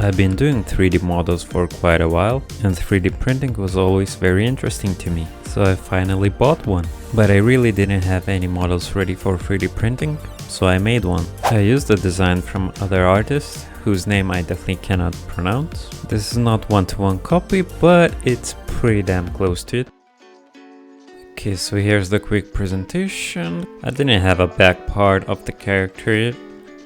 I've been doing 3D models for quite a while, and 3D printing was always very interesting to me, so I finally bought one. But I really didn't have any models ready for 3D printing, so I made one. I used a design from other artists, whose name I definitely cannot pronounce. This is not one-to-one copy, but it's pretty damn close to it. Okay, so here's the quick presentation. I didn't have a back part of the character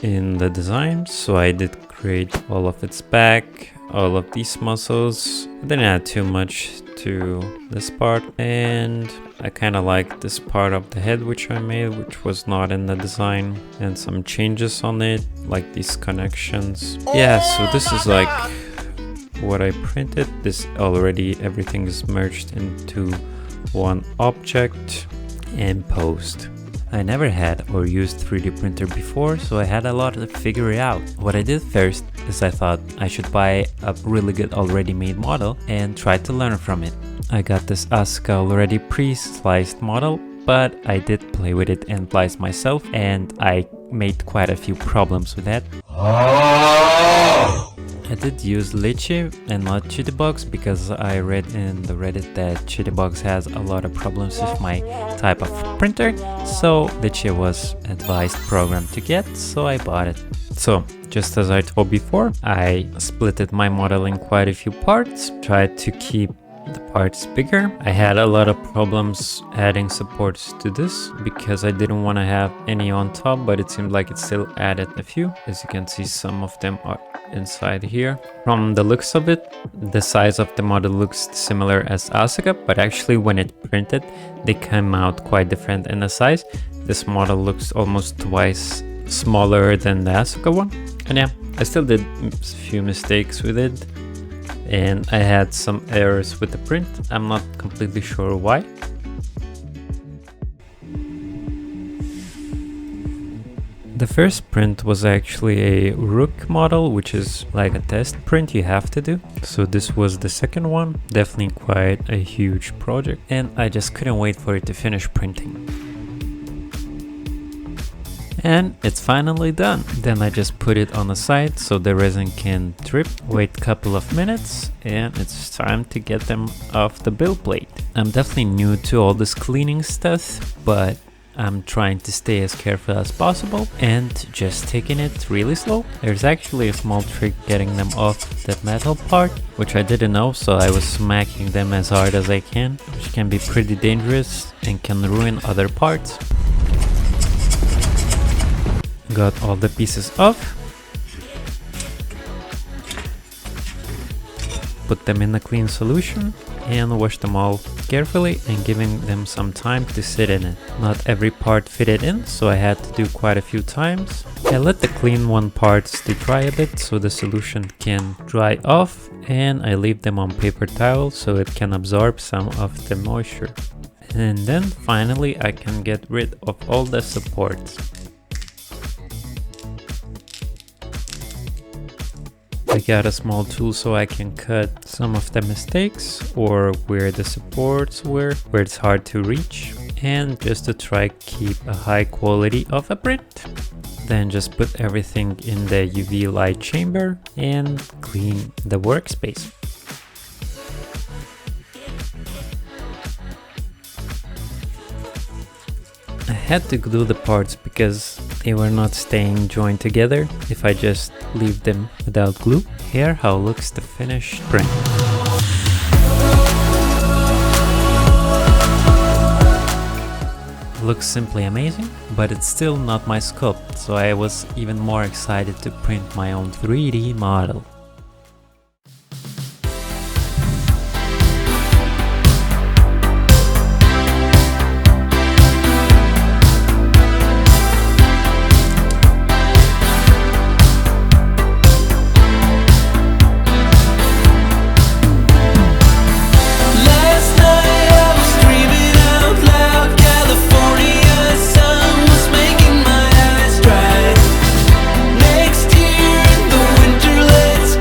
in the design, so I did create all of its back, all of these muscles. I didn't add too much to this part, and I kind of like this part of the head which I made, which was not in the design, and some changes on it, like these connections. Yeah, so this is like what I printed. This already, everything is merged into one object and post. I never had or used 3D printer before, so I had a lot to figure it out. What I did first is I thought I should buy a really good already made model and try to learn from it. I got this Asuka already pre-sliced model, but I did play with it and slice myself, and I made quite a few problems with that. I did use Lychee and not Chittybug's because I read in the Reddit that Chittybug's has a lot of problems with my type of printer, so Lychee was advised program to get, so I bought it. So, just as I told before, I splitted my model in quite a few parts, tried to keep the parts bigger. I had a lot of problems adding supports to this because I didn't want to have any on top, but it seemed like it still added a few. As you can see, some of them are inside here. From the looks of it, the size of the model looks similar as Asuka, but actually when it printed, they came out quite different in the size. This model looks almost twice smaller than the Asuka one. And yeah, I still did a few mistakes with it, and I had some errors with the print. I'm not completely sure why. The first print was actually a Rook model, which is like a test print you have to do. So this was the second one, definitely quite a huge project, and I just couldn't wait for it to finish printing. And it's finally done. Then I just put it on the side so the resin can drip, wait a couple of minutes, and it's time to get them off the build plate. I'm definitely new to all this cleaning stuff, but I'm trying to stay as careful as possible and just taking it really slow. There's actually a small trick getting them off the metal part, which I didn't know, so I was smacking them as hard as I can, which can be pretty dangerous and can ruin other parts. Got all the pieces off, put them in a clean solution and wash them all carefully and giving them some time to sit in it. Not every part fitted in, so I had to do quite a few times. I let the clean one parts to dry a bit so the solution can dry off, and I leave them on paper towel so it can absorb some of the moisture. And then finally I can get rid of all the supports. I got a small tool so I can cut some of the mistakes or where the supports were, where it's hard to reach, and just to try keep a high quality of a print. Then just put everything in the UV light chamber and clean the workspace. I had to glue the parts because they were not staying joined together if I just leave them without glue. Here how looks the finished print. Looks simply amazing, but it's still not my sculpt, so I was even more excited to print my own 3D model. Next year, the winter, let's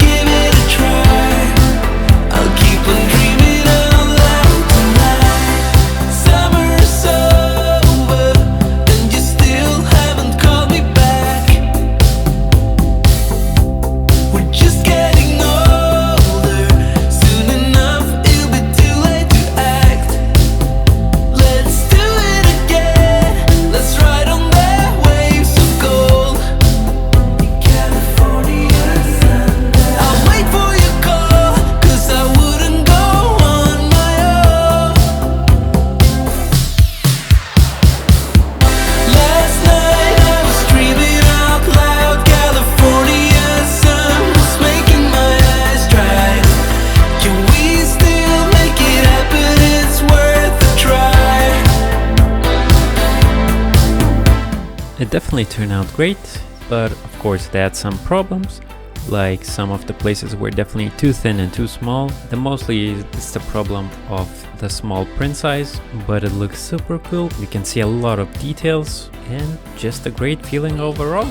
It definitely turned out great, but of course it had some problems. Like some of the places were definitely too thin and too small. Mostly it's the problem of the small print size, but it looks super cool. You can see a lot of details and just a great feeling overall.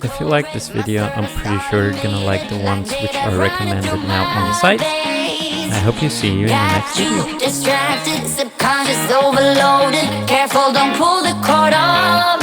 If you like this video, I'm pretty sure you're gonna like the ones which are recommended now on the site. I hope you see you in the next video. Distracted, subconscious overloaded. Careful, don't pull the cord off.